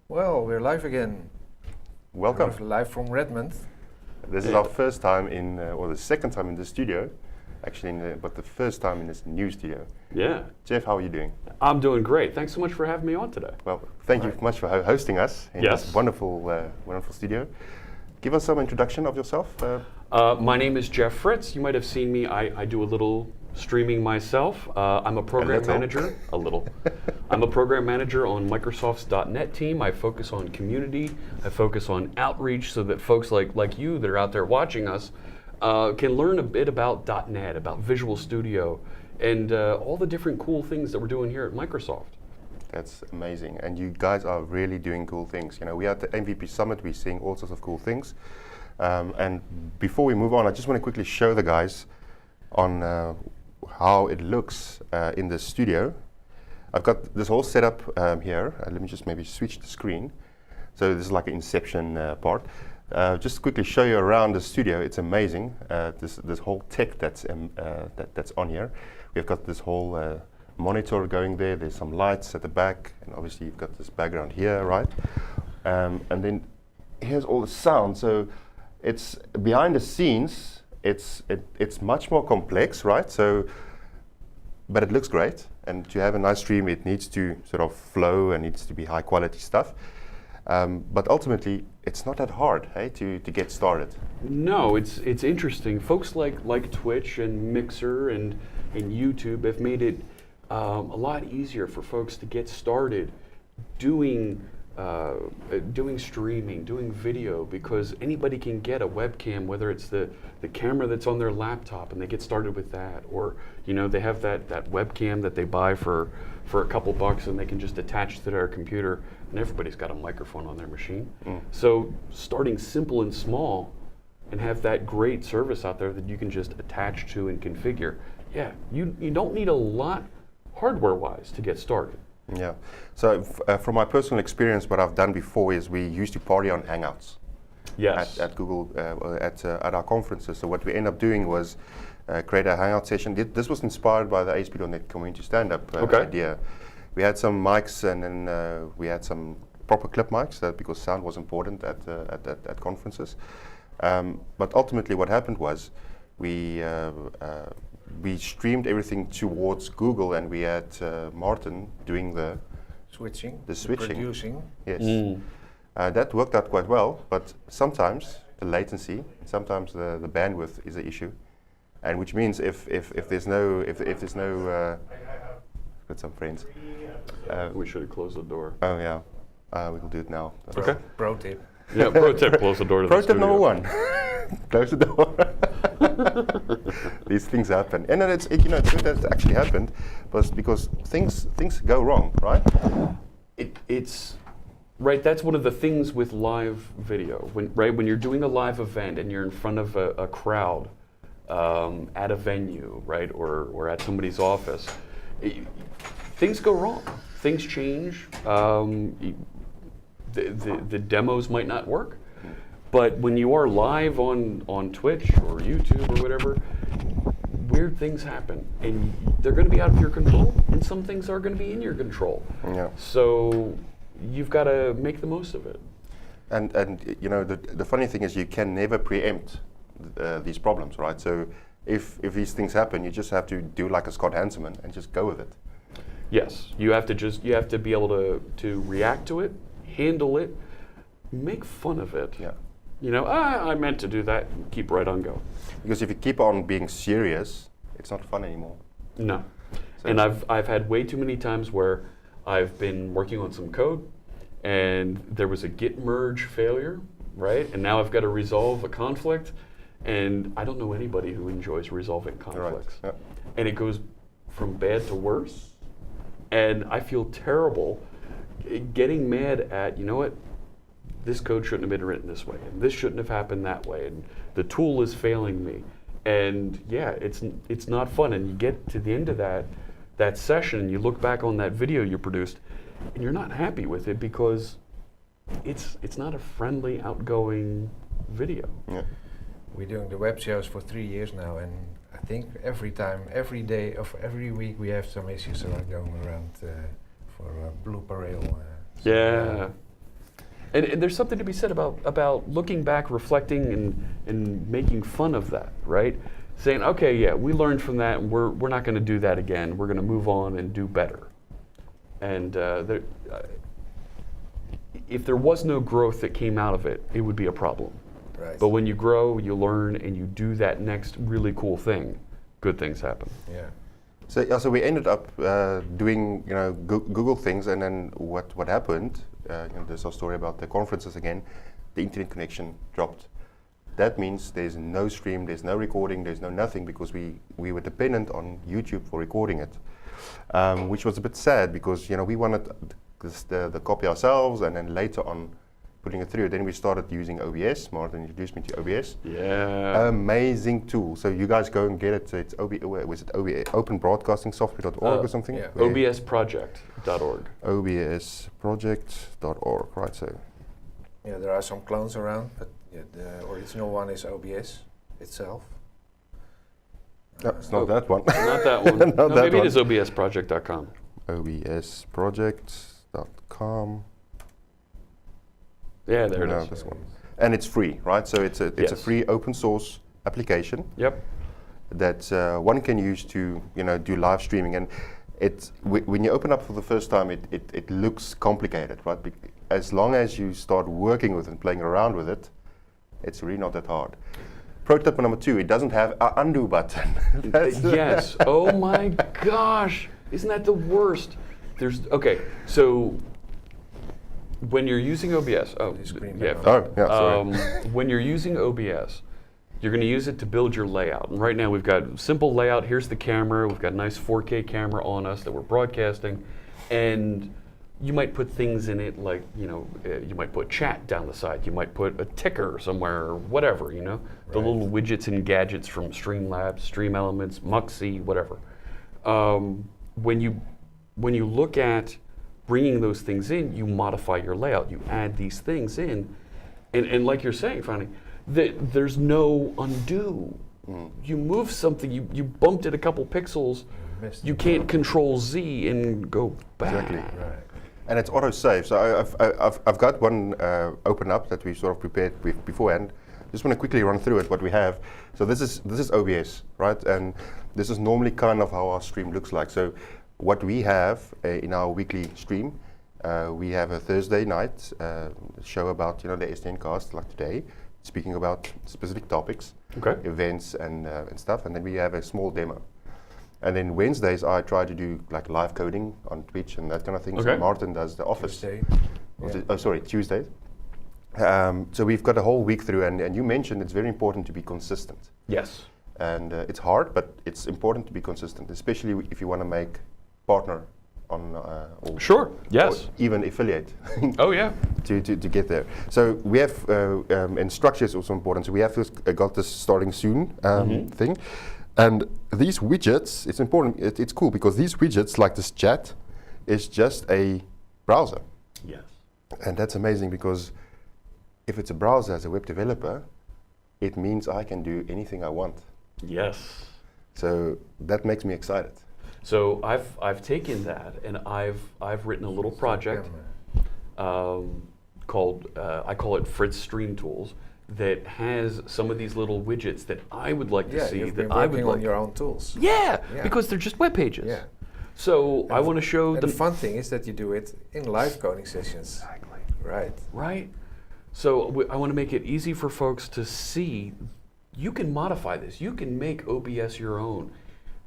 Well, we're live again. Welcome. We're live from Redmond. This is our first time in, or the second time in the studio, actually, but the first time in this new studio. Yeah. Jeff, how are you doing? I'm doing great. Thanks so much for having me on today. Well, thank you much for hosting us in Yes. this wonderful, wonderful studio. Give us some introduction of yourself. My name is Jeff Fritz. You might have seen me. I do a little streaming myself. I'm a program manager. A little. I'm a program manager on Microsoft's .NET team. I focus on community. I focus on outreach so that folks like you that are out there watching us can learn a bit about .NET, about Visual Studio, and all the different cool things that we're doing here at Microsoft. That's amazing, and you guys are really doing cool things. You know, we are at the MVP Summit. We're seeing all sorts of cool things. And before we move on, I just want to quickly show the guys on how it looks in the studio. I've got this whole setup here. Let me just maybe switch the screen. So this is like an Inception part. Just quickly show you around the studio. It's amazing. This whole tech that's on here. We've got this whole monitor going there. There's some lights at the back, and obviously you've got this background here, right? And then here's all the sound. So it's behind the scenes. It's much more complex, right? So, but it looks great. And to have a nice stream, it needs to sort of flow and needs to be high quality stuff. But ultimately, it's not that hard, hey, to get started. No, it's interesting. Folks like Twitch and Mixer and YouTube have made it a lot easier for folks to get started doing streaming, doing video, because anybody can get a webcam, whether it's the camera that's on their laptop and they get started with that, or they have that webcam that they buy for a couple bucks and they can just attach to their computer, and everybody's got a microphone on their machine. So starting simple and small and have that great service out there that you can just attach to and configure. Yeah, you don't need a lot hardware-wise to get started. Yeah. So from my personal experience, what I've done before is we used to party on Hangouts. Yes. At Google, at our conferences. So what we ended up doing was create a Hangout session. This was inspired by the ASP.NET Community Stand-Up idea. We had some mics, and then we had some proper clip mics because sound was important at conferences. But ultimately, what happened was we streamed everything towards Google, and we had Martin doing the switching. Producing. Yes. That worked out quite well, but sometimes the latency, sometimes the bandwidth is an issue, and which means if there's no got some friends. We should have closed the door. Oh yeah, we will do it now. Okay. Pro tip. Yeah, pro tip: close the door to Pro the tip studio. number one: close the door. These things happen, and then it's good that it actually happened, but because things go wrong, right? It's right. That's one of the things with live video. When you're doing a live event and you're in front of a crowd at a venue, right, or at somebody's office, things go wrong. Things change. The demos might not work. But when you are live on Twitch or YouTube or whatever, weird things happen, and they're going to be out of your control, and some things are going to be in your control. Yeah. So you've got to make the most of it. And the funny thing is you can never preempt these problems, right? So if these things happen, you just have to do like a Scott Hanselman and just go with it. Yes, you have to be able to react to it, handle it, make fun of it. Yeah. I meant to do that, and keep right on going. Because if you keep on being serious, it's not fun anymore. No. So And I've had way too many times where I've been working on some code and there was a git merge failure, right? And now I've got to resolve a conflict, and I don't know anybody who enjoys resolving conflicts. Right. Yeah. And it goes from bad to worse, and I feel terrible getting mad at, this code shouldn't have been written this way, and this shouldn't have happened that way, and the tool is failing me. And yeah, it's not fun. And you get to the end of that session, and you look back on that video you produced, and you're not happy with it because it's not a friendly, outgoing video. Yeah. We're doing the web shows for 3 years now, and I think every day of every week we have some issues that are going around for blooper rail. Yeah. And there's something to be said about looking back, reflecting, and making fun of that, right? Saying, okay, yeah, we learned from that, and we're not going to do that again. We're going to move on and do better. And if there was no growth that came out of it, it would be a problem. Right. But when you grow, you learn, and you do that next really cool thing, good things happen. Yeah. So we ended up doing Google things, and then what happened? There's our story about the conferences again. The internet connection dropped. That means there's no stream, there's no recording, there's no nothing, because we were dependent on YouTube for recording it, which was a bit sad, because we wanted the copy ourselves, and then later on putting it through. Then we started using OBS. Martin introduced me to OBS. Yeah. Amazing tool. So you guys go and get it. It's openbroadcastingsoftware.org or something? Yeah. obsproject.org. obsproject.org, right, so. Yeah, there are some clones around, but the original one is OBS itself. No, it's not that one. Not that one. Not No, that maybe one. it is obsproject.com. obsproject.com. Yeah, there No, it is. this one. And it's free, right? So it's a Yes. free open source application Yep. that one can use to do live streaming. And when you open up for the first time, it looks complicated, right? As long as you start working with and playing around with it, it's really not that hard. Pro tip number 2: it doesn't have an undo button. Yes. Oh my gosh. Isn't that the worst? So when you're using OBS, when you're using OBS, you're going to use it to build your layout. And right now we've got simple layout. Here's the camera. We've got a nice 4K camera on us that we're broadcasting, and you might put things in it like you might put chat down the side. You might put a ticker somewhere or whatever. The little widgets and gadgets from Streamlabs, Stream Elements, Muxy, whatever. When you look at bringing those things in, you modify your layout. You add these things in, and like you're saying, Fanny, there's no undo. You move something, you bumped it a couple pixels, you can't Control Z and go back. Exactly. Right. And it's auto save. So I've got one open up that we sort of prepared with beforehand. Just want to quickly run through it. What we have. So this is OBS, right? And this is normally kind of how our stream looks like. So what we have in our weekly stream, we have a Thursday night show about the SDN cast, like today, speaking about specific topics, events and stuff, and then we have a small demo. And then Wednesdays I try to do like live coding on Twitch and that kind of thing. So Martin does the office. Tuesdays. So we've got a whole week through, and you mentioned it's very important to be consistent. Yes. And it's hard, but it's important to be consistent, especially if you want to make partner on sure. Yes. or even affiliate. Oh yeah. to get there. So we have and structure is also important. So we have got this starting soon thing, and these widgets. It's important. It's cool because these widgets, like this chat, is just a browser. Yes. And that's amazing because if it's a browser as a web developer, it means I can do anything I want. Yes. So that makes me excited. So I've taken that and I've written a little project called I call it Fritz Stream Tools that has some of these little widgets that I would like to see. You've that been I would working like on your own tools. Yeah, because they're just web pages. Yeah. So I want to show the fun thing is that you do it in live coding sessions. Exactly. Right. Right. So I want to make it easy for folks to see. You can modify this. You can make OBS your own.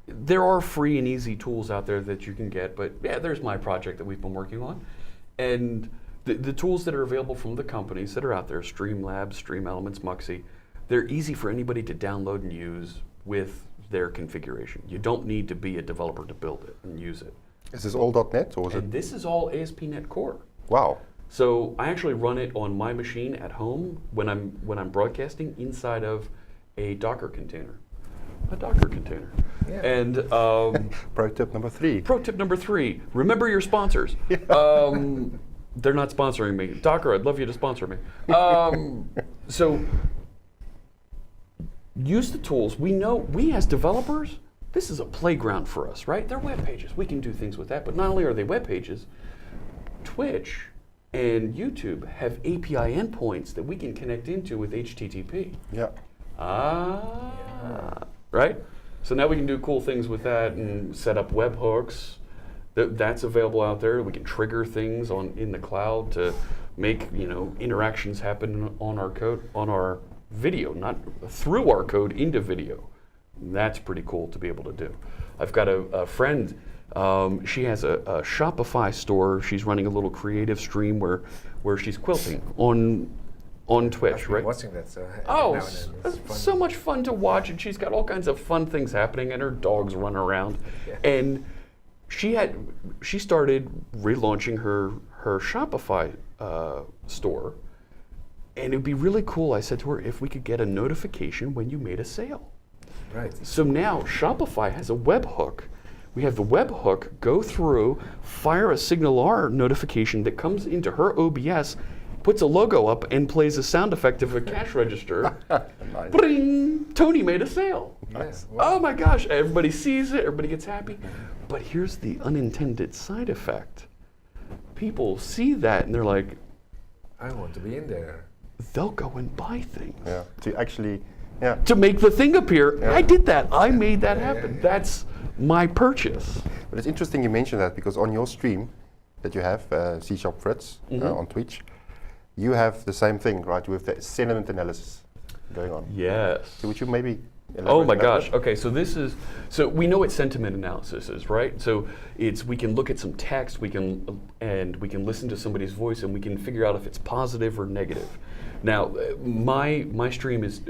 There are free and easy tools out there that you can get, but yeah, there's my project that we've been working on. And the tools that are available from the companies that are out there, Streamlabs, Stream Elements, Muxy, they're easy for anybody to download and use with their configuration. You don't need to be a developer to build it and use it. Is this all .NET or is it? This is all ASP.NET Core. Wow. So I actually run it on my machine at home when I'm broadcasting inside of a Docker container. A Docker container. Yeah. And Pro tip number 3. pro tip number 3, remember your sponsors. They're not sponsoring me. Docker, I'd love you to sponsor me. So use the tools. We as developers, this is a playground for us, right? They're web pages. We can do things with that. But not only are they web pages, Twitch and YouTube have API endpoints that we can connect into with HTTP. Yeah. Right? So now we can do cool things with that and set up webhooks. That's available out there. We can trigger things in the cloud to make interactions happen on our code, on our video, not through our code into video. That's pretty cool to be able to do. I've got a friend. She has a Shopify store. She's running a little creative stream where she's quilting on Twitch, I've been right? watching that. So Oh, now and then it's fun. so much fun to watch, and she's got all kinds of fun things happening, and her dogs run around. Yeah. And she started relaunching her Shopify store, and it'd be really cool. I said to her, if we could get a notification when you made a sale. Right. So now Shopify has a webhook. We have the webhook go through, fire a SignalR notification that comes into her OBS, puts a logo up, and plays a sound effect of a cash register. Nice. Bring! Tony made a sale. Yes. Oh my gosh, everybody sees it, everybody gets happy. But here's the unintended side effect. People see that and they're like, I want to be in there. they'll go and buy things. Yeah. To actually, yeah. To make the thing appear, Yeah. I did that, I made that Yeah, happen. yeah. That's my purchase. But it's interesting you mentioned that, because on your stream that you have, C# Fritz on Twitch, you have the same thing, right? With the sentiment analysis going on. Yes. So would you maybe elaborate Oh my on that gosh. bit? Okay, so we know what sentiment analysis is, right? So we can look at some text, we can listen to somebody's voice, and we can figure out if it's positive or negative. Now, my stream is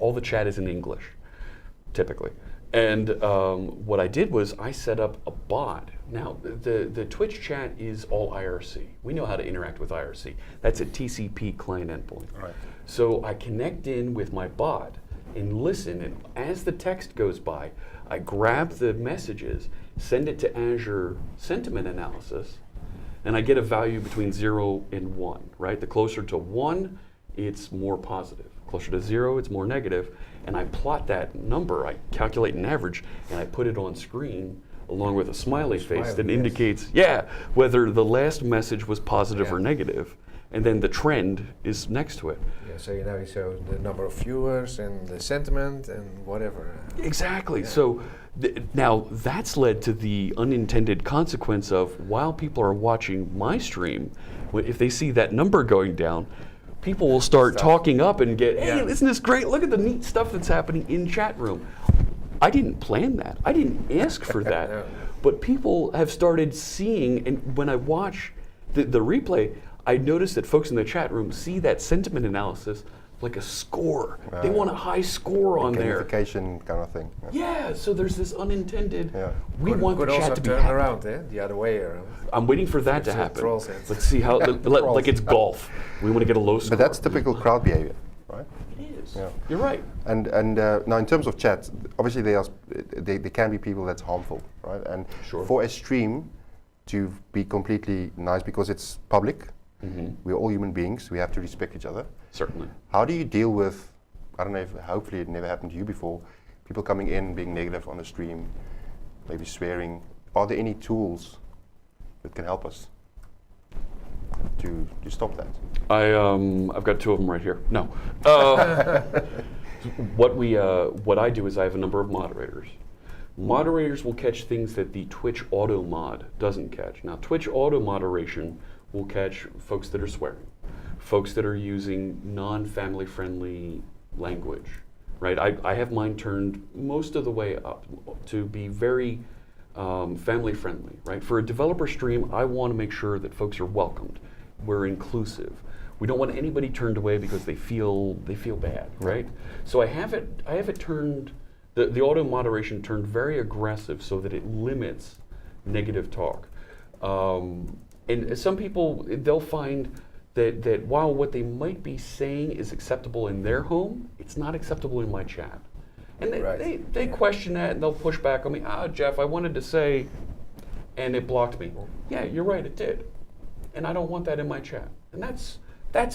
all the chat is in English, typically. And what I did was I set up a bot. Now, the Twitch chat is all IRC. We know how to interact with IRC. That's a TCP client endpoint. Right. So I connect in with my bot and listen, and as the text goes by, I grab the messages, send it to Azure Sentiment Analysis, and I get a value between 0 and 1, right? The closer to 1, it's more positive. Closer to 0, it's more negative. And I plot that number, I calculate an average, and I put it on screen along with a smiley face that yes. indicates, whether the last message was positive or negative. And then the trend is next to it. Yeah, so you now show the number of viewers and the sentiment and whatever. Exactly. Yeah. So now that's led to the unintended consequence of, while people are watching my stream, if they see that number going down, people will start talking up and get, hey, isn't this great? Look at the neat stuff that's happening in chat room. I didn't plan that. I didn't ask for that. Yeah. But people have started seeing, and when I watch the replay, I notice that folks in the chat room see that sentiment analysis like a score. They want a high score on there. Gamification kind of thing. Yeah, so there's this unintended, Yeah. we want the could chat also to be turn happy. around, the other way around. I'm waiting for that to It's a happen. troll sense. Let's see how, like it's golf. We want to get a low score. But that's typical crowd behavior, right? It is. Yeah. You're right. And now in terms of chat, obviously there can be people that's harmful, right? And Sure. for a stream to be completely nice, because it's public, we're all human beings, we have to respect each other. Certainly. How do you deal with, I don't know if, hopefully it never happened to you before, people coming in, being negative on the stream, maybe swearing. Are there any tools that can help us to stop that? I've got 2 of them right here. No. What I do is I have a number of moderators. Moderators will catch things that the Twitch auto mod doesn't catch. Now, Twitch auto moderation will catch folks that are swearing, folks that are using non-family friendly language, right? I have mine turned most of the way up to be very family friendly, right? For a developer stream, I want to make sure that folks are welcomed. We're inclusive. We don't want anybody turned away because they feel bad, right? So I have it turned, the auto moderation turned very aggressive so that it limits negative talk. And some people, they'll find that while what they might be saying is acceptable in their home, it's not acceptable in my chat. And they question that, and they'll push back on me. Jeff, I wanted to say, and it blocked me. Yeah, you're right, it did. And I don't want that in my chat. And that's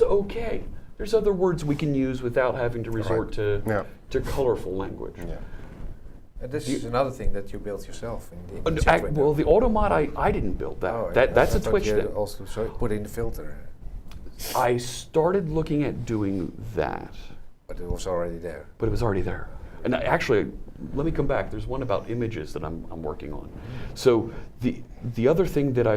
okay. There's other words we can use without having to resort to colorful language. Yeah. And this is another thing that you built yourself in the chat window. Well, the automod, I didn't build that. Oh, That's I a thought Twitch you thing. also put in the filter, I started looking at doing that, but it was already there. but it was already there. And actually, let me come back. There's one about images that I'm working on. So the other thing that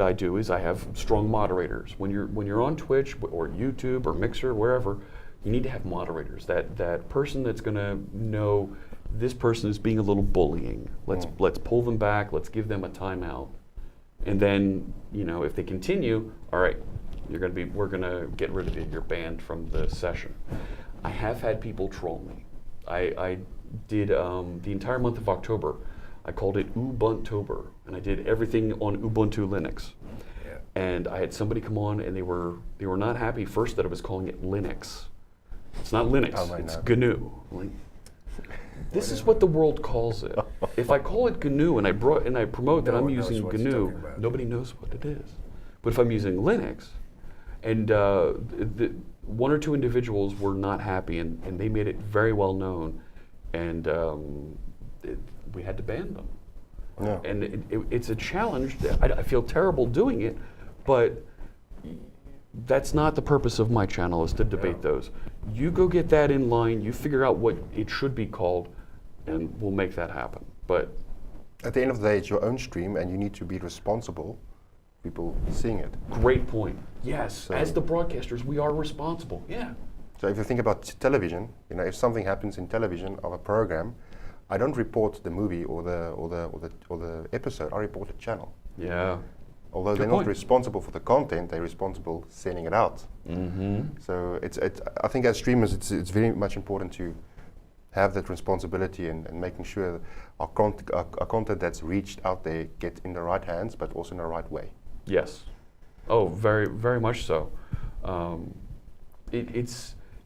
I do is I have strong moderators. When you're on Twitch or YouTube or Mixer, wherever, you need to have moderators. That person that's going to know this person is being a little bullying. Let's pull them back. Let's give them a timeout. And then, if they continue, all right, we're gonna get rid of you. You're banned from the session. I have had people troll me. I did the entire month of October. I called it Ubuntober, and I did everything on Ubuntu Linux. Yeah. And I had somebody come on, and they were not happy first that I was calling it Linux. It's not Linux. Oh, it's no. GNU. Like, this is what the world calls it. If I call it GNU and I promote that No I'm one knows using what you're GNU, talking about. nobody knows what it is. But if I'm using Linux, and one or two individuals were not happy, and they made it very well known, and we had to ban them. Yeah. And it's a challenge. I feel terrible doing it, but that's not the purpose of my channel, is to debate those. You go get that in line, you figure out what it should be called, and we'll make that happen. But At the end of the day, it's your own stream, and you need to be responsible for people seeing it. great point. Yes, So- as the broadcasters, we are responsible. Yeah. So if you think about television, if something happens in television of a program, I don't report the movie or the episode. I report the channel. Yeah. Although Good they're point. not responsible for the content, they're responsible sending it out. Mm-hmm. So I think as streamers, it's very much important to have that responsibility and making sure that our content that's reached out there get in the right hands, but also in the right way. Yes. Oh, very, very much so.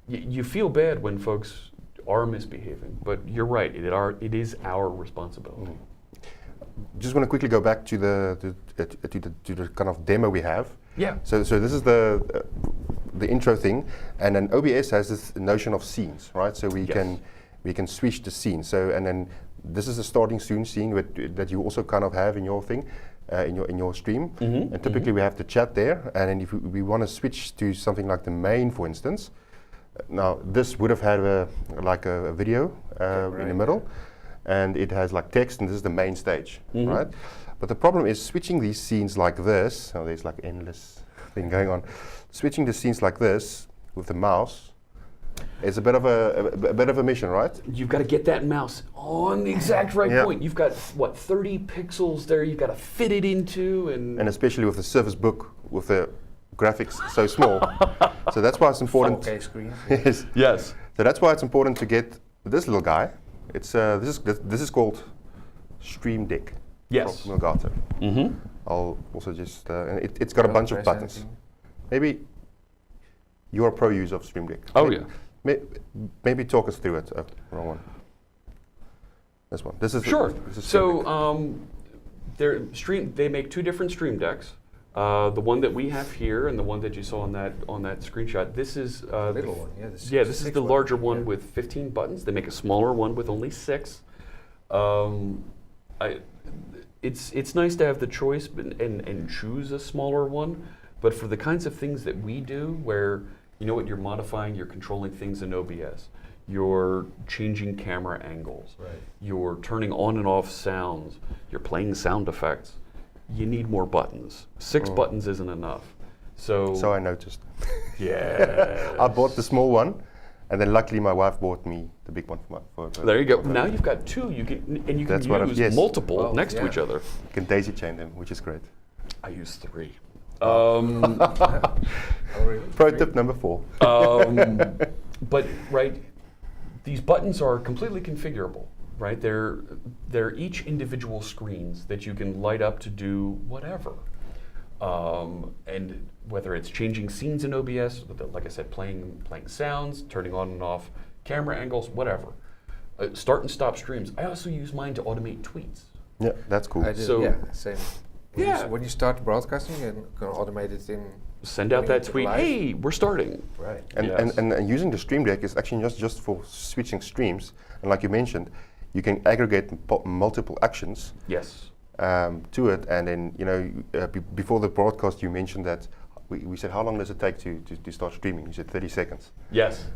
You feel bad when folks are misbehaving, but you're right. It is our responsibility. Just want to quickly go back to the kind of demo we have. Yeah. So this is the intro thing, and then OBS has this notion of scenes, right? So we Yes. can switch the scene. So and then this is the starting scene that you also kind of have in your thing, in your stream. Mhm, And typically we have the chat there, and then if we want to switch to something like the main, for instance. Now this would have had a video in the middle, and it has like text, and this is the main stage, right? But the problem is switching these scenes like this. So there's like endless thing going on. Switching the scenes like this with the mouse is a bit of a mission, right? You've got to get that mouse on the exact right Yeah. point. You've got, 30 pixels there you've got to fit it into, And especially with the Surface Book with the graphics so small. So that's why it's important. 4K screen. Yes. Yes. So that's why it's important to get this little guy. It's this is called Stream Deck. Yes. From Elgato. Mm-hmm. I'll also just and it's got a bunch of buttons. Maybe you're a pro user of Stream Deck. Oh, Maybe, maybe talk us through it. Wrong one. This one. This is Sure. This is Stream Deck. So they make two different Stream Decks. The one that we have here and the one that you saw on that screenshot. This is Little one, yeah. this is the larger one with 15 buttons. They make a smaller one with only 6. It's nice to have the choice and choose a smaller one, but for the kinds of things that we do, where you're modifying, you're controlling things in OBS, you're changing camera angles, Right. you're turning on and off sounds, you're playing sound effects, you need more buttons. 6 buttons isn't enough. So I noticed. Yeah. I bought the small one, and then luckily my wife bought me the big one for There you go. Now you've got 2. You can That's what use yes. multiple Oh, next to yeah. each other. You can daisy chain them, which is great. I use 3. Oh, really? Pro tip number 4. But right, these buttons are completely configurable. Right, they're each individual screens that you can light up to do whatever. And whether it's changing scenes in OBS, like I said, playing sounds, turning on and off camera angles, whatever. Start and stop streams. I also use mine to automate tweets. Yeah, that's cool. I did, So- yeah, same. Yeah. When you start broadcasting, you can automate it in. Send out when that you tweet, live. hey, we're starting. Right. And, Yes. and using the Stream Deck is actually just for switching streams. And like you mentioned, you can aggregate multiple actions Yes. to it, and then before the broadcast you mentioned that we said how long does it take to start streaming? You said 30 seconds. Yes.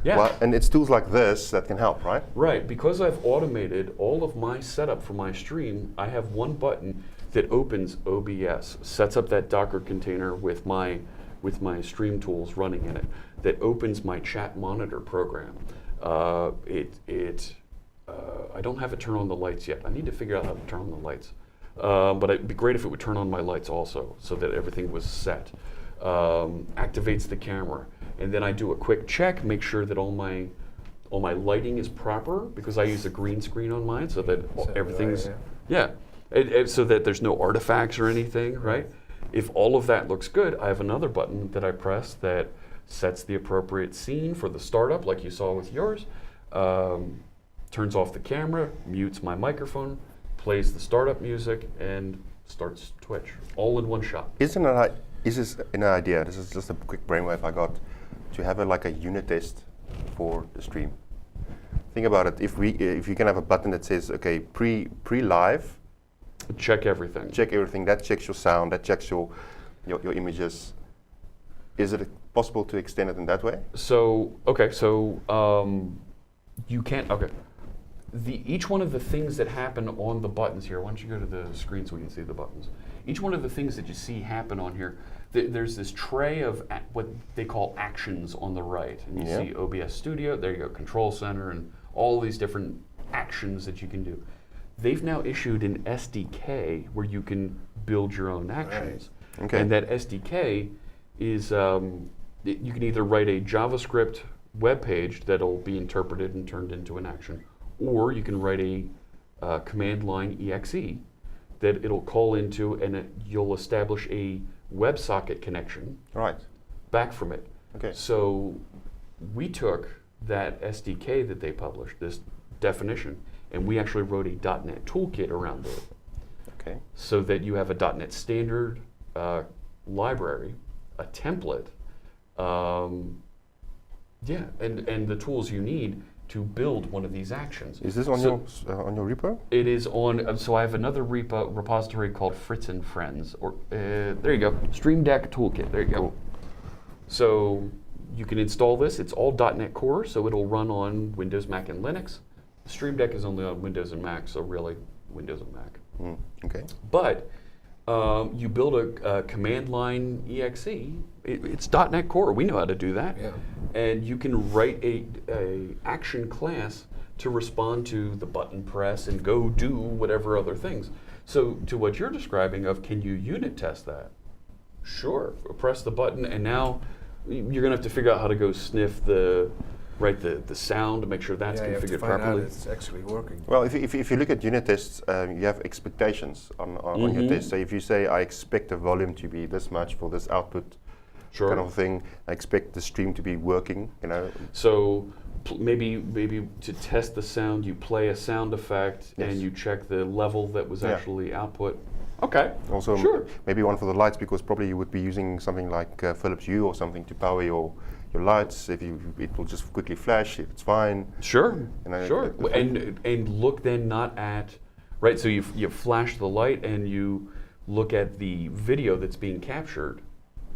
Yeah. Well, and it's tools like this that can help, right? Right, because I've automated all of my setup for my stream, I have one button that opens OBS, sets up that Docker container with my stream tools running in it, that opens my chat monitor program. I don't have it turn on the lights yet. I need to figure out how to turn on the lights. But it'd be great if it would turn on my lights also, so that everything was set. Activates the camera. And then I do a quick check, make sure that all my lighting is proper, because I use a green screen on mine, so that everything's so that there's no artifacts or anything, right? If all of that looks good, I have another button that I press that sets the appropriate scene for the startup, like you saw with yours. Turns off the camera, mutes my microphone, plays the startup music, and starts Twitch, all in one shot. Is this an idea? This is just a quick brainwave I got. To have like a unit test for the stream. Think about it. If you can have a button that says, okay, pre-live, check everything. Check everything. That checks your sound. That checks your images. Is it possible to extend it in that way? So you can't. Okay. Each one of the things that happen on the buttons here. Why don't you go to the screen so we can see the buttons? Each one of the things that you see happen on here. There's this tray of what they call actions on the right, and you see OBS Studio. There you go, Control Center, and all these different actions that you can do. They've now issued an SDK where you can build your own actions, okay. And that SDK is you can either write a JavaScript web page that'll be interpreted and turned into an action, or you can write a command line exe that it'll call into, and you'll establish a WebSocket connection back from it. Okay. So we took that SDK that they published, this definition, and we actually wrote a .NET toolkit around it. Okay. So that you have a .NET standard library, a template, and the tools you need to build one of these actions. Is this on your repo? It is on. So I have another repository called Fritz and Friends. Or there you go, Stream Deck Toolkit. There you go. Cool. So you can install this. It's all .NET Core, so it'll run on Windows, Mac, and Linux. Stream Deck is only on Windows and Mac, so really Windows and Mac. Okay. But you build a command line exe. It's .NET Core. We know how to do that. Yeah. And you can write a action class to respond to the button press and go do whatever other things. So to what you're describing of, can you unit test that? Sure. Press the button, and now you're going to have to figure out how to go sniff the sound to make sure that's you have to configured find properly. out it's actually working. Well, if you look at unit tests, you have expectations on your test. So if you say, I expect the volume to be this much for this output, Sure. kind of thing, I expect the stream to be working, So maybe to test the sound, you play a sound effect and you check the level that was actually output. Okay. Also, sure. maybe one for the lights, because probably you would be using something like Philips Hue or something to power your lights. It will just quickly flash. If it's fine. Sure. Sure. And look then not at right. So you flash the light and you look at the video that's being captured,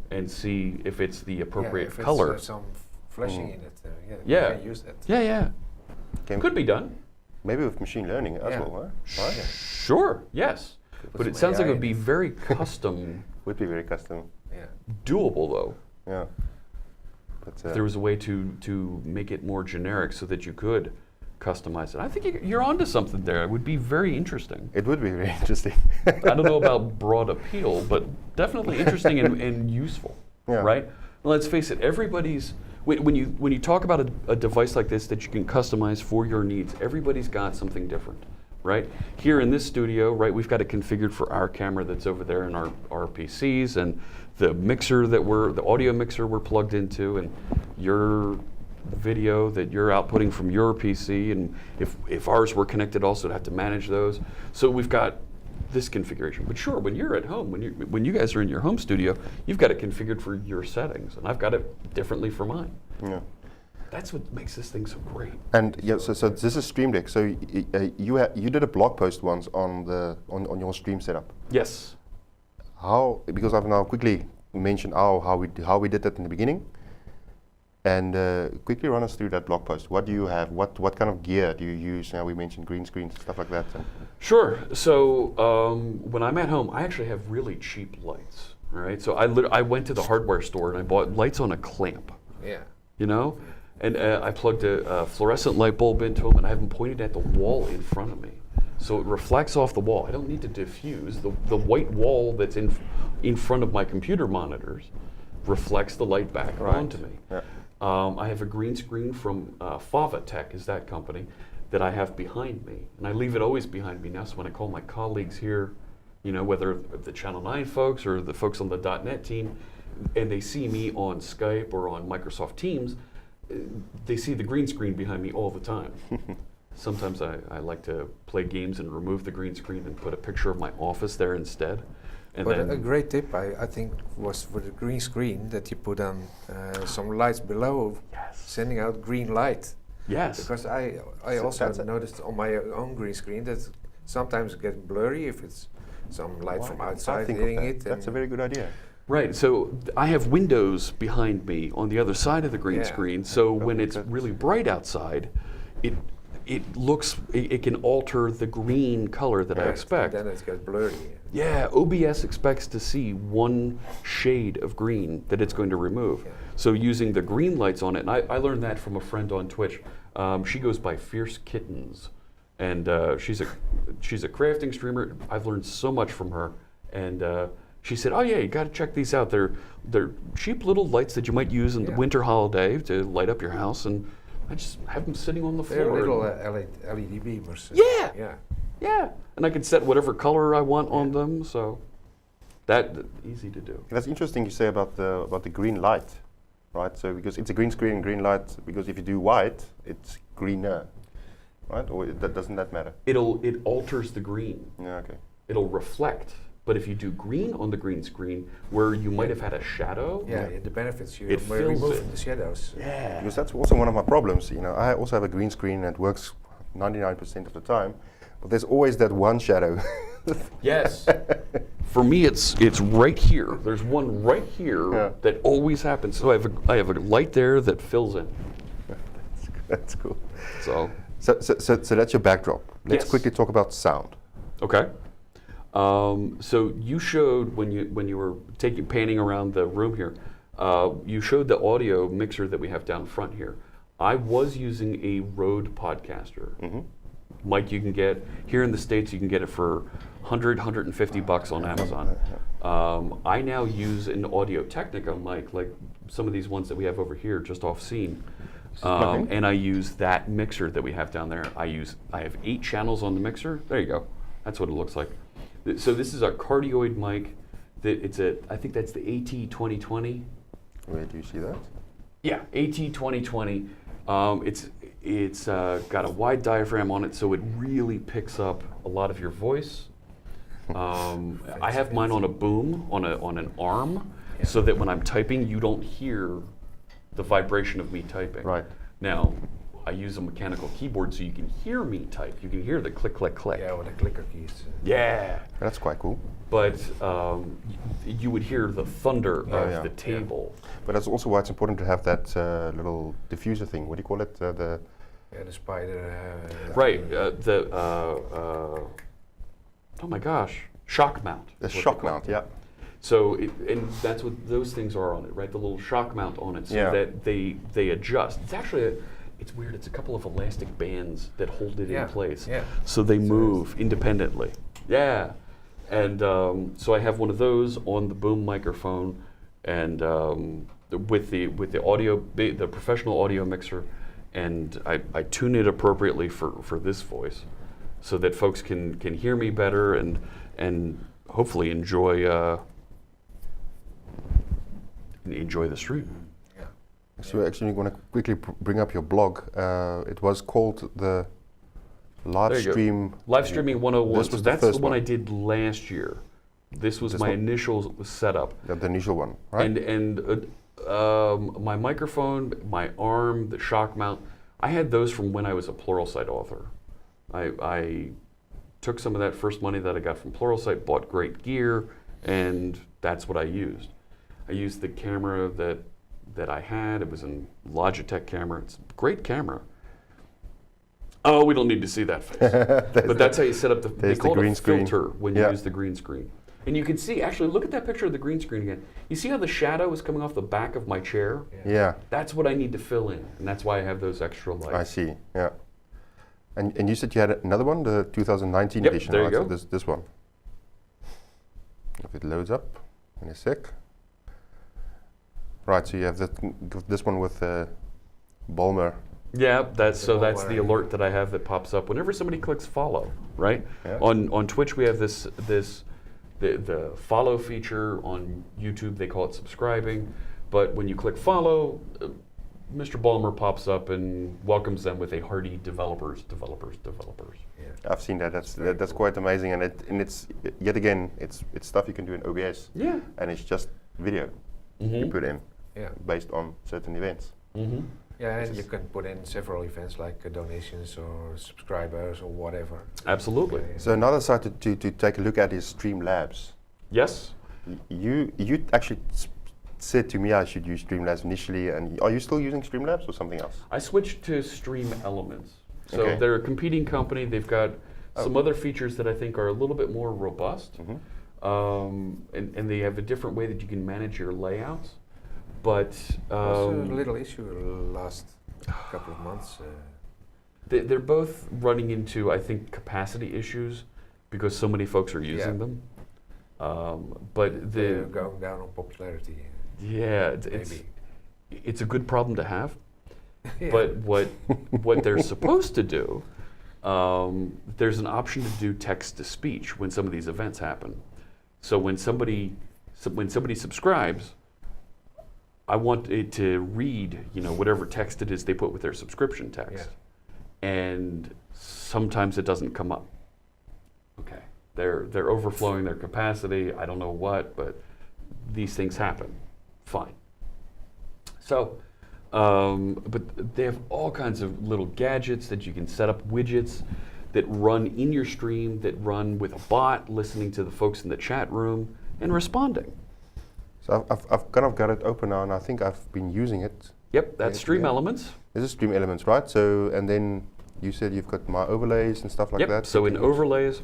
and see if it's the appropriate if color. It's, some flashing in it. Yeah. You can use that. Yeah. Could be done. Maybe with machine learning as well, right? Sure. Yes. But it sounds like it would be very custom. Would be very custom. Yeah. Doable though. Yeah. But if there was a way to make it more generic so that you could customize it. I think you're onto something there. It would be very interesting. It would be very interesting. I don't know about broad appeal, but definitely interesting and useful, right? Well, let's face it, everybody's, when you talk about a device like this that you can customize for your needs, everybody's got something different, right? Here in this studio, right, we've got it configured for our camera that's over there in our PCs, and the mixer the audio mixer we're plugged into, and your video that you're outputting from your PC, and if ours were connected also, to have to manage those. So we've got this configuration. But sure, when you're at home, when you guys are in your home studio, you've got it configured for your settings, and I've got it differently for mine. Yeah. That's what makes this thing so great. And yeah, so this is Stream Deck. So you did a blog post once on your stream setup. Yes. How? Because I've now quickly mentioned how we did that in the beginning. And quickly run us through that blog post. What do you have? What kind of gear do you use? Now we mentioned green screens, stuff like that. Sure. So when I'm at home, I actually have really cheap lights. All right. So I went to the hardware store and I bought lights on a clamp. Yeah. You know, and I plugged a fluorescent light bulb into them, and I have them pointed at the wall in front of me, so it reflects off the wall. I don't need to diffuse the white wall that's in front of my computer monitors. Reflects the light back onto me. Yeah. I have a green screen from Fava Tech, is that company, that I have behind me. And I leave it always behind me now, so when I call my colleagues here, you know, whether the Channel 9 folks or the folks on the .NET team, and they see me on Skype or on Microsoft Teams, they see the green screen behind me all the time. Sometimes I like to play games and remove the green screen and put a picture of my office there instead. And But then a great tip, I think, was for the green screen that you put on some lights below, sending out green light. yes. Because I So also that's noticed on my own green screen that sometimes it gets blurry if it's some light from outside hitting it. That's a very good idea. Right, so I have windows behind me on the other side of the green Yeah. screen, so when it's really bright outside, it can alter the green color that I expect. Then it gets blurry. Yeah, OBS expects to see one shade of green that it's going to remove. Yeah. So using the green lights on it, and I learned that from a friend on Twitch. She goes by Fierce Kittens, and she's a crafting streamer. I've learned so much from her, and she said, "Oh yeah, you got to check these out. They're cheap little lights that you might use in the winter holiday to light up your house." And I just have them sitting on the They're floor. little LED beamers. Yeah. Yeah. Yeah, and I can set whatever color I want on them, so that easy to do. That's interesting you say about the green light, right? So because it's a green screen and green light, because if you do white, it's greener, right? Or doesn't that matter? It alters the green. Yeah, okay. It'll reflect. But if you do green on the green screen, where you might have had a shadow, Yeah, the benefits you It by fills removing it. the shadows. yeah, Because that's also one of my problems. You know, I also have a green screen and it works 99% of the time, but there's always that one shadow. yes. For me, it's right here. There's one right here that always happens. So I have a light there that fills in. That's cool. So So that's your backdrop. Let's Yes. quickly talk about sound. okay. So you showed when you were panning around the room here, you showed the audio mixer that we have down front here. I was using a Rode Podcaster. Mic you can get here in the States. You can get it for $150 on Amazon. I now use an Audio Technica mic, like some of these ones that we have over here, just off scene. And I use that mixer that we have down there. I have 8 channels on the mixer. There you go. That's what it looks like. So this is a cardioid mic. I think that's the AT2020. Where do you see that? Yeah, AT2020. It's got a wide diaphragm on it, so it really picks up a lot of your voice. I have mine on a boom, on an arm, so that when I'm typing, you don't hear the vibration of me typing. Right. Now, I use a mechanical keyboard so you can hear me type. You can hear the click, click, click. Yeah, with the clicker keys. Yeah. That's quite cool. But you would hear the thunder of the table. But that's also why it's important to have that little diffuser thing. What do you call it? The spider. Right. Oh my gosh, shock mount. The is what shock they call mount, it. yeah. So, and that's what those things are on it, right? The little shock mount on it, so that they adjust. It's actually, it's weird. It's a couple of elastic bands that hold it in place. Yeah. So they move independently. Yeah. And so I have one of those on the boom microphone, and with the audio, the professional audio mixer, and I tune it appropriately for this voice, so that folks can hear me better and hopefully enjoy the stream. Yeah. So actually, I'm going to quickly bring up your blog. It was called the Live There you go. Stream. Live Streaming 101. This So was the that's the first one one. I did last year. This was This my one? initial setup. The initial one, right? And My microphone, my arm, the shock mount, I had those from when I was a Pluralsight author. I took some of that first money that I got from Pluralsight, bought great gear, and that's what I used. I used the camera that I had. It was a Logitech camera. It's a great camera. Oh, we don't need to see that face. But that's how you set up they call it a filter when you use the green screen. And you can see, actually, look at that picture of the green screen again. You see how the shadow is coming off the back of my chair? Yeah. That's what I need to fill in, and that's why I have those extra lights. I see, yeah. And you said you had another one, the 2019 Yep, edition, there right? you go. So this one. If it loads up in a sec. Right, so you have this one with Balmer. Yeah, that's The that's the Balmer. alert that I have that pops up whenever somebody clicks follow, right? Yeah. On Twitch we have the follow feature. On YouTube they call it subscribing, but when you click follow, Mr. Balmer pops up and welcomes them with a hearty developers. Yeah. I've seen that. That's very that's cool. quite amazing, and it's yet again it's stuff you can do in OBS, Yeah. and it's just video you put in Yeah. based on certain events. Mm-hmm. Yeah, and This you is- can put in several events like donations or subscribers or whatever. Absolutely. Yeah. So another site to take a look at is Streamlabs. Yes. You actually said to me I should use Streamlabs initially, and are you still using Streamlabs or something else? I switched to Stream Elements. So Okay. they're a competing company. They've got some Oh. other features that I think are a little bit more robust. Mhm. And they have a different way that you can manage your layouts. But Also a little issue last couple of months. they're both running into, I think, capacity issues because so many folks are using Yeah. them. But They're going down on popularity. yeah, Maybe. it's a good problem to have. Yeah. But what they're supposed to do, there's an option to do text to speech when some of these events happen. So when somebody subscribes, I want it to read, whatever text it is they put with their subscription text, and sometimes it doesn't come up. Okay, they're overflowing their capacity. I don't know what, but these things happen. Fine. So. But they have all kinds of little gadgets that you can set up, widgets that run in your stream, that run with a bot, listening to the folks in the chat room and responding. So I've kind of got it open now, and I think I've been using it. Yep, that's Yeah, Stream yeah. Elements. This is Stream Elements, right? So, and then you said you've got my overlays and stuff like Yep, that. so in you can use. overlays,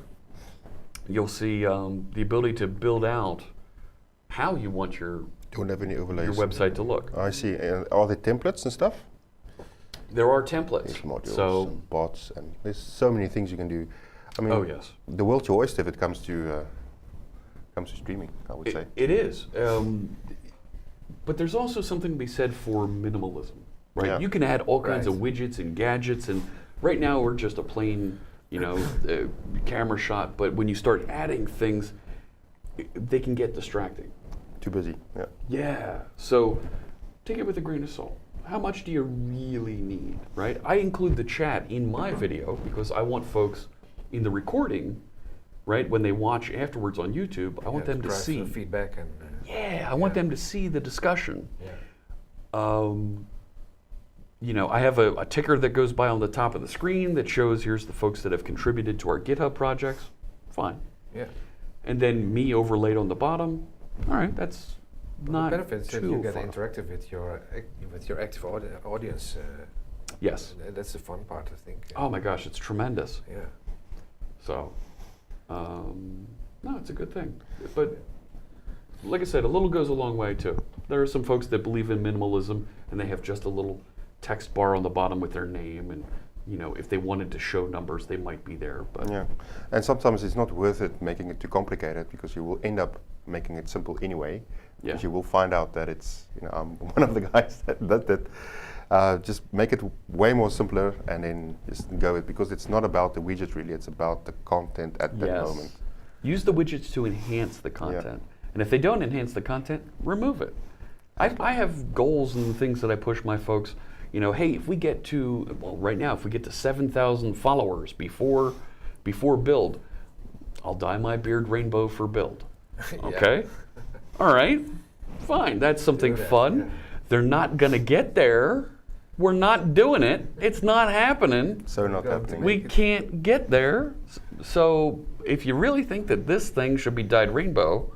you'll see the ability to build out how you want your Don't have any overlays. website to look. I see. And are there templates and stuff? There are templates. There's modules So, and bots, and there's so many things you can do. I mean, oh yes. the world's your oyster if it comes to streaming, I would say. It is. But there's also something to be said for minimalism, right? Yeah. You can add all kinds of Right. widgets and gadgets, and right now we're just a plain, camera shot. But when you start adding things, they can get distracting. Too busy. Yeah. Yeah. So take it with a grain of salt. How much do you really need, right? I include the chat in my video because I want folks in the recording, right, when they watch afterwards on YouTube, I want them to drive see. feedback and. Yeah, I want them to see the discussion. Yeah. I have a ticker that goes by on the top of the screen that shows here's the folks that have contributed to our GitHub projects. Fine. Yeah. And then me overlaid on the bottom. All right, that's not the benefits that too you get far. interactive with your active audience. Yes. That's the fun part, I think. Oh my gosh, it's tremendous. Yeah. So, no, it's a good thing. But like I said, a little goes a long way too. There are some folks that believe in minimalism and they have just a little text bar on the bottom with their name, and if they wanted to show numbers, they might be there. But Yeah. And sometimes it's not worth it making it too complicated, because you will end up making it simple anyway. Yeah. Because you will find out that it's, I'm one of the guys that just make it way more simpler and then just go with, because it's not about the widget really, it's about the content at that moment. Use the widgets to enhance the content. And if they don't enhance the content, remove it. I have goals and things that I push my folks. Hey, if we get to, right now, if we get to 7,000 followers before build, I'll dye my beard rainbow for build. Okay? All right, fine, that's something Do that, fun. They're not going to get there. We're not doing it. It's not happening. So not Going to happening. We can't get there. So if you really think that this thing should be dyed rainbow,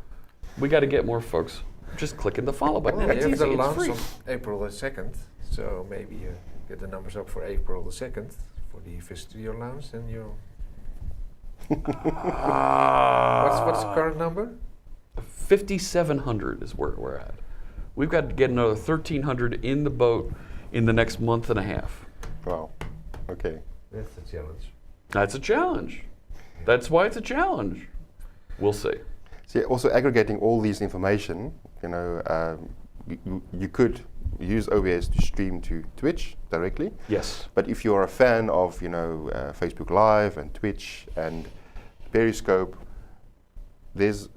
we got to get more folks just clicking the follow button. Well, And it's you have easy. the It's launch free. on April the 2nd, so maybe you get the numbers up for April the 2nd for the Studio launch, and you. What's the current number? 5,700 is where we're at. We've got to get another 1,300 in the boat in the next month and a half. Wow. Okay. That's the challenge. That's a challenge. That's why it's a challenge. We'll see. See, also aggregating all these information, you could use OBS to stream to Twitch directly. Yes. But if you're a fan of, Facebook Live and Twitch and Periscope, there's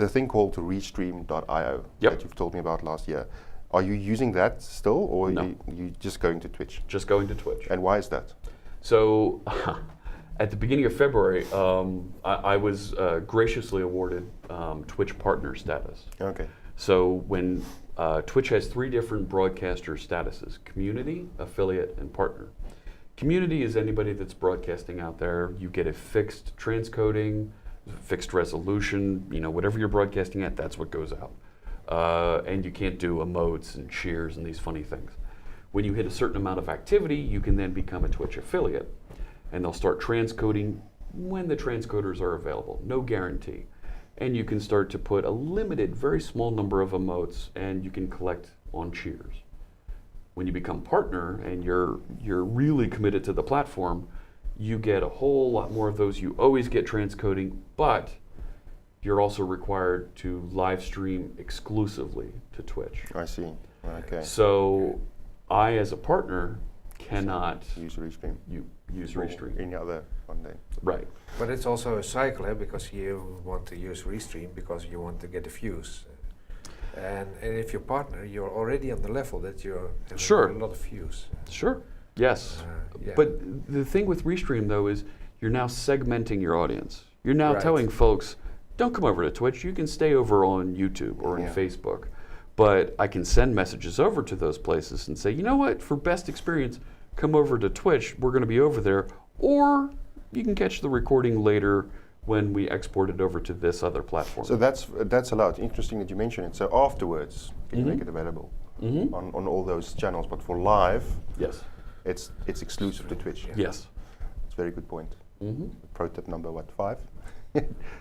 a thing called restream.io Yep. that you've told me about last year. Are you using that still, or No. you just going to Twitch? Just going to Twitch. And why is that? So, at the beginning of February, I was graciously awarded Twitch partner status. Okay. So when Twitch has 3 different broadcaster statuses: community, affiliate, and partner. Community is anybody that's broadcasting out there. You get a fixed transcoding, fixed resolution, whatever you're broadcasting at, that's what goes out. And you can't do emotes and cheers and these funny things. When you hit a certain amount of activity, you can then become a Twitch affiliate. And they'll start transcoding when the transcoders are available, no guarantee. And you can start to put a limited, very small number of emotes, and you can collect on cheers. When you become partner and you're really committed to the platform, you get a whole lot more of those. You always get transcoding, but you're also required to live stream exclusively to Twitch. I see. Okay. So I, as a partner, cannot Use Restream. use Or Restream. any other one day. Right. But it's also a cycle, because you want to use Restream because you want to get the views. And if you're partner, you're already on the level that you're having Sure. a lot of views. Sure. Yes. Yeah. But the thing with Restream, though, is you're now segmenting your audience. You're now Right. telling folks, don't come over to Twitch. You can stay over on YouTube or on Yeah. Facebook. But I can send messages over to those places and say, you know what, for best experience, come over to Twitch. We're going to be over there. Or you can catch the recording later when we export it over to this other platform. So that's allowed. Interesting that you mention it. So afterwards, can you make Mhm. it available Mhm. on all those channels? But for live, Yes. it's exclusive to Twitch. Yeah. Yes. It's a very good point. Mhm. Pro tip number 5?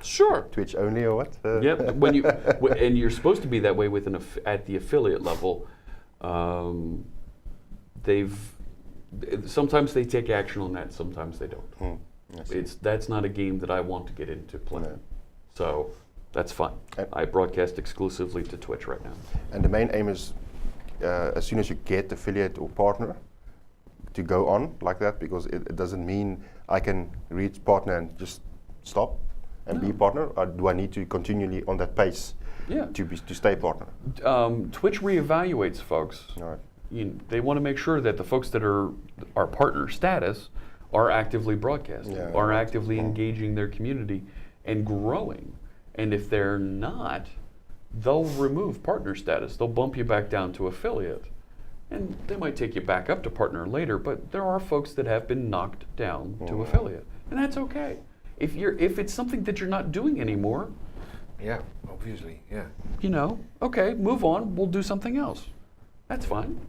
Sure. Twitch only or what? Yep. And you're supposed to be that way with at the affiliate level. Sometimes they take action on that. Sometimes they don't. I see. That's not a game that I want to get into playing. No. So that's fine. I broadcast exclusively to Twitch right now. And the main aim is, as soon as you get affiliate or partner, to go on like that, because it doesn't mean I can reach partner and just stop and be partner, or do I need to continually on that pace Yeah. to stay partner? Twitch reevaluates folks. All right. They want to make sure that the folks that are partner status are actively broadcasting, Yeah. are actively Yeah. engaging their community and growing. And if they're not, they'll remove partner status. They'll bump you back down to affiliate. And they might take you back up to partner later, but there are folks that have been knocked down to affiliate. And that's okay. If it's something that you're not doing anymore, Yeah, obviously, yeah. okay, move on, we'll do something else. That's fine.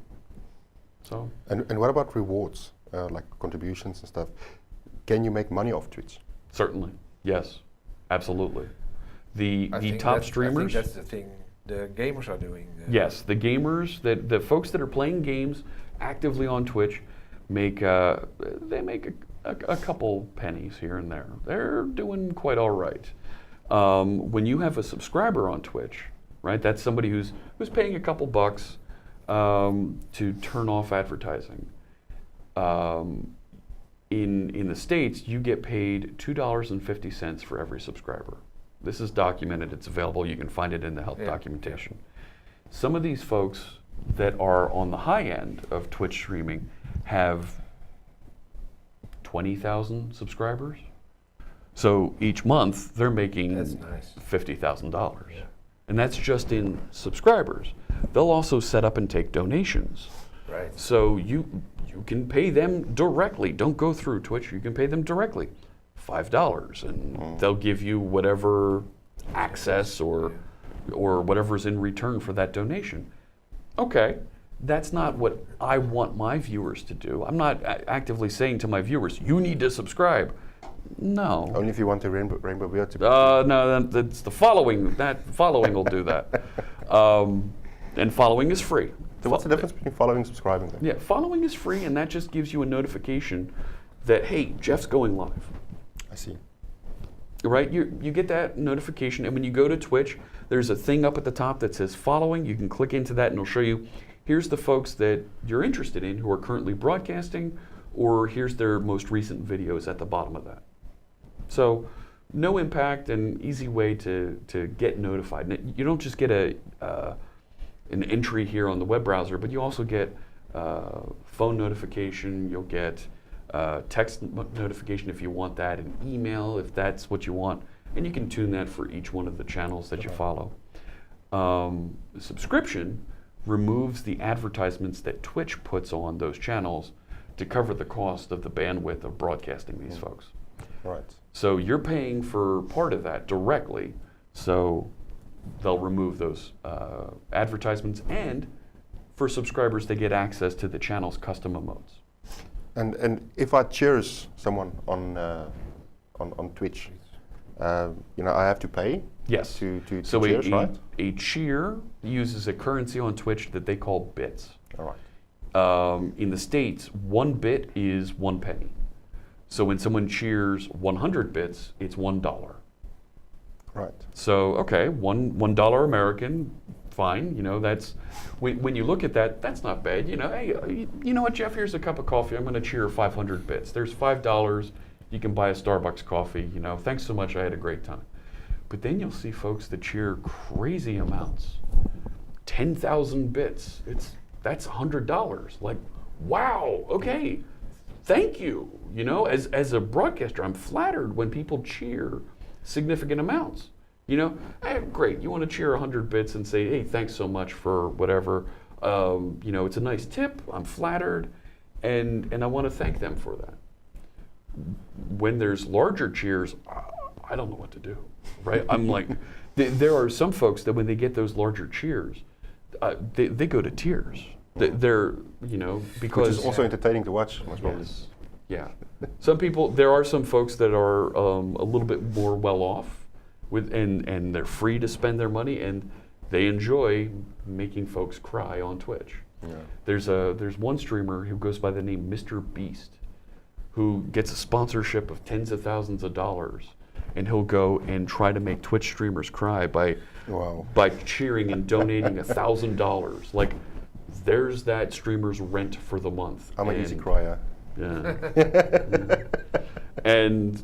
So And what about rewards, like contributions and stuff? Can you make money off Twitch? certainly, yes, absolutely. The I think top I streamers, think that's the thing the gamers are doing. yes, the gamers, the folks that are playing games actively on Twitch make they make a couple pennies here and there. They're doing quite all right. When you have a subscriber on Twitch, right? That's somebody who's paying a couple bucks to turn off advertising. In the States, you get paid $2.50 for every subscriber. This is documented, it's available, you can find it in the help documentation. Some of these folks that are on the high end of Twitch streaming have 20,000 subscribers. So each month they're making That's nice. $50,000. Yeah. And that's just in subscribers. they'll also set up and take donations. Right. So you can pay them directly. Don't go through Twitch. You can pay them directly, $5, and they'll give you whatever access or whatever's in return for that donation. Okay, that's not what I want my viewers to do. I'm not actively saying to my viewers, you need to subscribe. No. Only if you want the rainbow beard to be. No, that's the following. That following will do that. And following is free. So what's the difference between following and subscribing then? Yeah, following is free, and that just gives you a notification that, hey, Jeff's going live. I see. Right? You get that notification, and when you go to Twitch, there's a thing up at the top that says following. You can click into that, and it'll show you, here's the folks that you're interested in who are currently broadcasting, or here's their most recent videos at the bottom of that. So no impact and easy way to get notified. And you don't just get an entry here on the web browser, but you also get phone notification, you'll get text notification if you want that, an email if that's what you want, and you can tune that for each one of the channels that you follow. The subscription removes the advertisements that Twitch puts on those channels to cover the cost of the bandwidth of broadcasting these folks. Right. So you're paying for part of that directly, so they'll remove those advertisements, and for subscribers they get access to the channel's custom emotes. And if I cheers someone on Twitch, I have to pay. Yes. To so cheers, right? A cheer uses a currency on Twitch that they call bits. All right. In the States, 1 bit is 1 penny. So when someone cheers 100 bits, it's $1. Right. So okay, $1 American, fine. That's when you look at that, that's not bad. Hey, you know what, Jeff? Here's a cup of coffee. I'm going to cheer 500 bits. There's $5. You can buy a Starbucks coffee. Thanks so much. I had a great time. But then you'll see folks that cheer crazy amounts, 10,000 bits. That's $100. Like, wow. Okay, thank you. As a broadcaster, I'm flattered when people cheer significant amounts. Hey, great, you want to cheer 100 bits and say, hey, thanks so much for whatever. It's a nice tip, I'm flattered, and I want to thank them for that. When there's larger cheers, I don't know what to do, right? I'm like, there are some folks that when they get those larger cheers, they go to tears. They're, because... Which is also entertaining to watch, most probably. Yes. Yeah. There are some folks that are a little bit more well off and they're free to spend their money, and they enjoy making folks cry on Twitch. Yeah. There's one streamer who goes by the name Mr. Beast, who gets a sponsorship of tens of thousands of dollars, and he'll go and try to make Twitch streamers cry by cheering and donating $1,000. Like, there's that streamer's rent for the month. I'm an easy crier. Yeah. And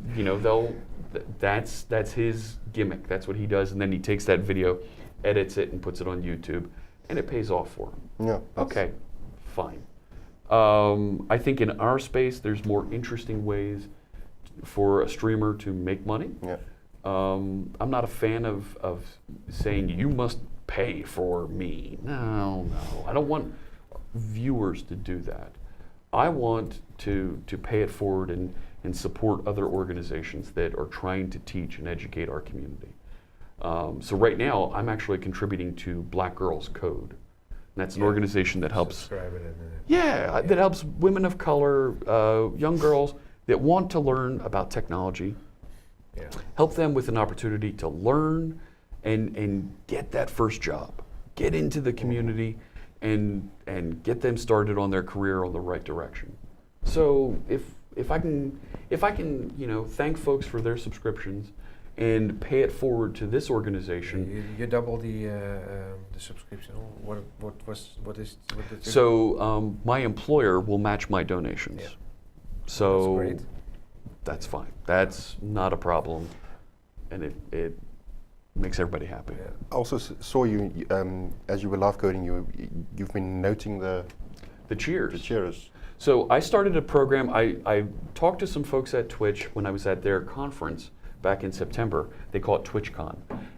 that's his gimmick. That's what he does, and then he takes that video, edits it, and puts it on YouTube, and it pays off for him. Yeah. Okay, fine. I think in our space, there's more interesting ways for a streamer to make money. Yeah. I'm not a fan of saying you must pay for me. No. I don't want viewers to do that. I want to pay it forward and support other organizations that are trying to teach and educate our community. So right now, I'm actually contributing to Black Girls Code. And that's an organization that helps. That helps women of color, young girls that want to learn about technology. Yeah. Help them with an opportunity to learn and get that first job, get into the community, and get them started on their career on the right direction. So if I can thank folks for their subscriptions and pay it forward to this organization. You double the subscription. What is the So my employer will match my donations. Yeah. So that's great. That's fine. That's not a problem, and it makes everybody happy. Yeah. I also saw you as you were live coding. You've been noting the cheers. The cheers. So I started a program. I talked to some folks at Twitch when I was at their conference back in September. They call it TwitchCon,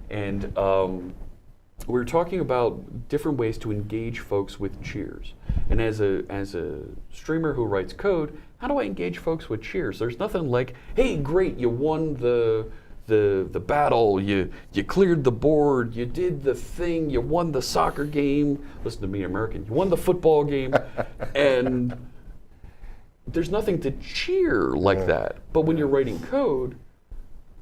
and we were talking about different ways to engage folks with cheers. And as a streamer who writes code, how do I engage folks with cheers? There's nothing like, hey, great, you won the battle, you cleared the board, you did the thing, you won the soccer game. Listen to me, American. You won the football game, and there's nothing to cheer like that. But when you're writing code,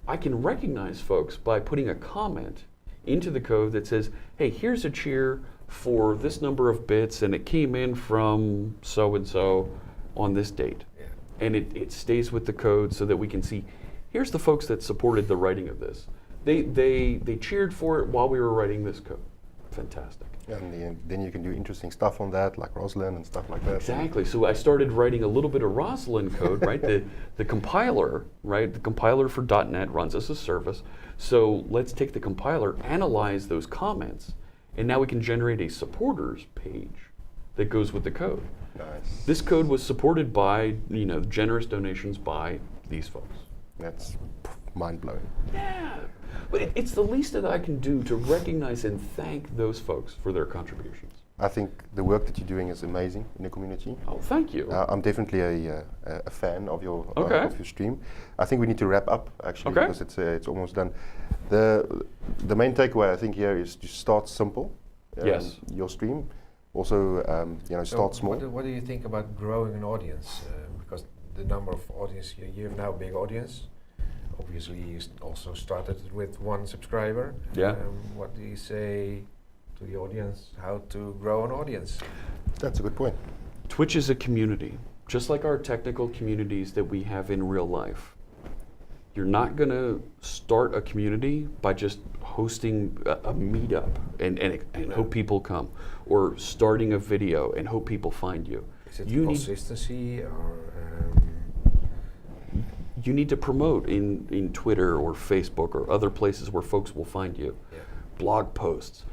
I can recognize folks by putting a comment into the code that says, hey, here's a cheer for this number of bits, and it came in from so-and-so on this date. Yeah. And it stays with the code so that we can see, here's the folks that supported the writing of this. They cheered for it while we were writing this code. Fantastic. And then you can do interesting stuff on that, like Roslyn and stuff like that. Exactly. So I started writing a little bit of Roslyn code, right? The compiler, right? The compiler for .NET runs as a service. So let's take the compiler, analyze those comments, and now we can generate a supporters page that goes with the code. Nice. This code was supported by, generous donations by these folks. That's mind-blowing. Yeah. But it's the least that I can do to recognize and thank those folks for their contributions. I think the work that you're doing is amazing in the community. Oh, thank you. I'm definitely a fan of your Okay. of your stream. I think we need to wrap up actually Okay. because it's almost done. The main takeaway I think here is to start simple. Yes. Your stream. Also, start So small. What do you think about growing an audience? Because the number of audience, you have now a big audience. Obviously, you also started with one subscriber. Yeah. What do you say to the audience? How to grow an audience? That's a good point. Twitch is a community, just like our technical communities that we have in real life. You're not going to start a community by just hosting a meetup and hope people come, or starting a video and hope people find you. Is it You need- consistency or? You need to promote in Twitter or Facebook or other places where folks will find you. Yeah. Blog posts.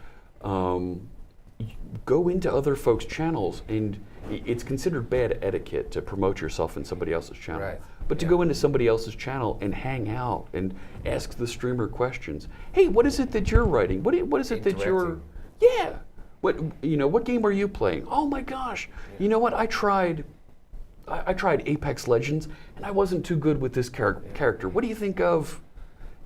Go into other folks' channels, and it's considered bad etiquette to promote yourself in somebody else's channel. Right. But to Yeah. go into somebody else's channel and hang out and ask the streamer questions. Hey, what is it that you're writing? What is it that you're? Interacting. Yeah. What game are you playing? Oh my gosh. You know what? I tried Apex Legends, and I wasn't too good with this character. What do you think of?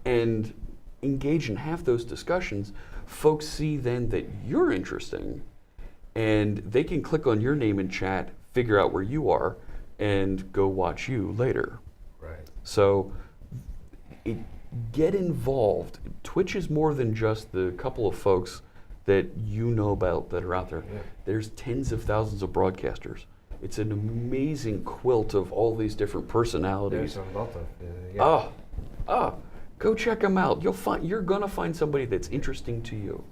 And engage and have those discussions. Folks see then that you're interesting, and they can click on your name in chat, figure out where you are, and go watch you later. Right. So get involved. Twitch is more than just the couple of folks that you know about that are out there. Yeah. There's tens of thousands of broadcasters. It's an amazing quilt of all these different personalities. There's a lot of. Go check them out. You're gonna find somebody that's interesting to you,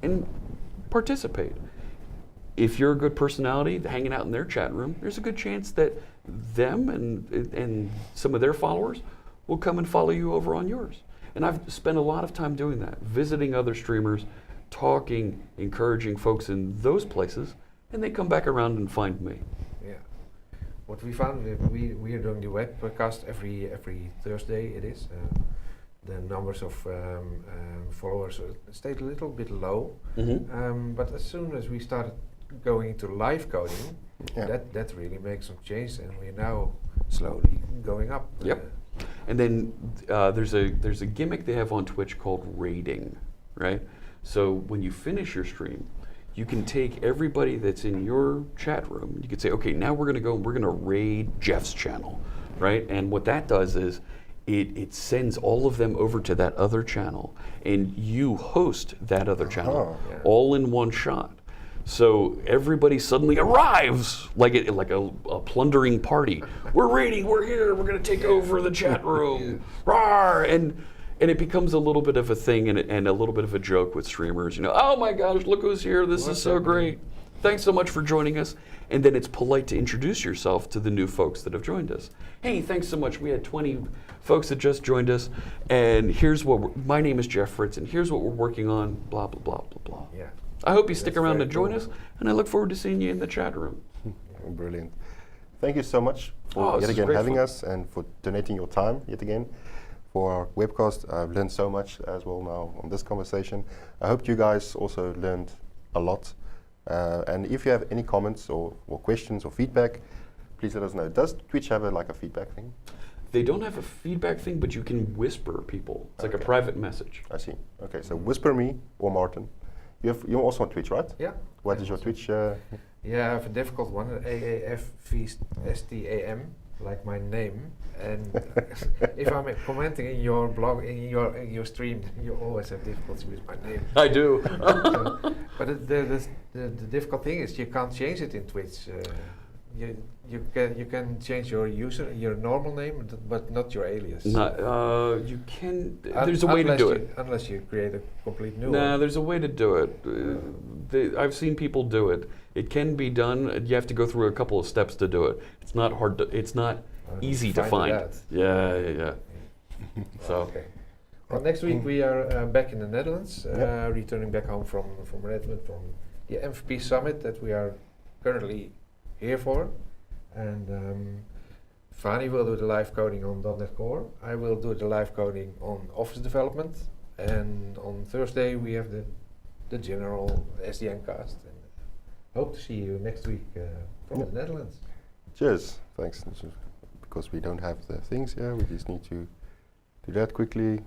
and participate. If you're a good personality hanging out in their chat room, there's a good chance that them and some of their followers will come and follow you over on yours. And I've spent a lot of time doing that, visiting other streamers, talking, encouraging folks in those places, and they come back around and find me. Yeah. What we found, we are doing the webcast every Thursday. It is. The numbers of followers stayed a little bit low, but as soon as we started going into live coding, that really makes some change, and we're now slowly going up. Yep. And then there's a gimmick they have on Twitch called raiding, right? So when you finish your stream, you can take everybody that's in your chat room. You could say, okay, now we're going to go and we're going to raid Jeff's channel, right? And what that does is it sends all of them over to that other channel, and you host that other channel all in one shot. So everybody suddenly arrives like a plundering party. We're raiding, we're here, we're going to take over the chat room. Rawr! And it becomes a little bit of a thing and a little bit of a joke with streamers. Oh my gosh, look who's here, this is so great. Thanks so much for joining us. And then it's polite to introduce yourself to the new folks that have joined us. Hey, thanks so much. We had 20 folks that just joined us, and here's my name is Jeff Fritz, and here's what we're working on, blah, blah, blah, blah, blah. Yeah. I hope you stick around very and join cool. us, and I look forward to seeing you in the chat room. Brilliant. Thank you so much for this yet is again great having fun. us and for donating your time yet again for our webcast. I've learned so much as well now on this conversation. I hope you guys also learned a lot. And if you have any comments or questions or feedback, please let us know. Does Twitch have a feedback thing? They don't have a feedback thing, but you can whisper people. It's like a private message. I see. Okay, so whisper me or Martin. You're also on Twitch, right? Yeah. What is your Twitch? Yeah, I have a difficult one, AAFVSTAM, like my name. And if I'm commenting in your blog, in your stream, you always have difficulty with my name. I do. But the difficult thing is you can't change it in Twitch. You can change your normal name, but not your alias. You can. There's a way to do it. Unless you create a complete new Nah, one. there's a way to do it. I've seen people do it. It can be done. You have to go through a couple of steps to do it. It's not hard. It's not easy to find. Yeah. So. Okay. Well, next week we are back in the Netherlands, returning back home from Redmond, from the MVP Summit that we are currently here for. And Fani will do the live coding on .NET Core. I will do the live coding on Office development. And on Thursday we have the general SDN cast. And hope to see you next week from the Netherlands. Cheers. Thanks. Because we don't have the things here, we just need to do that quickly.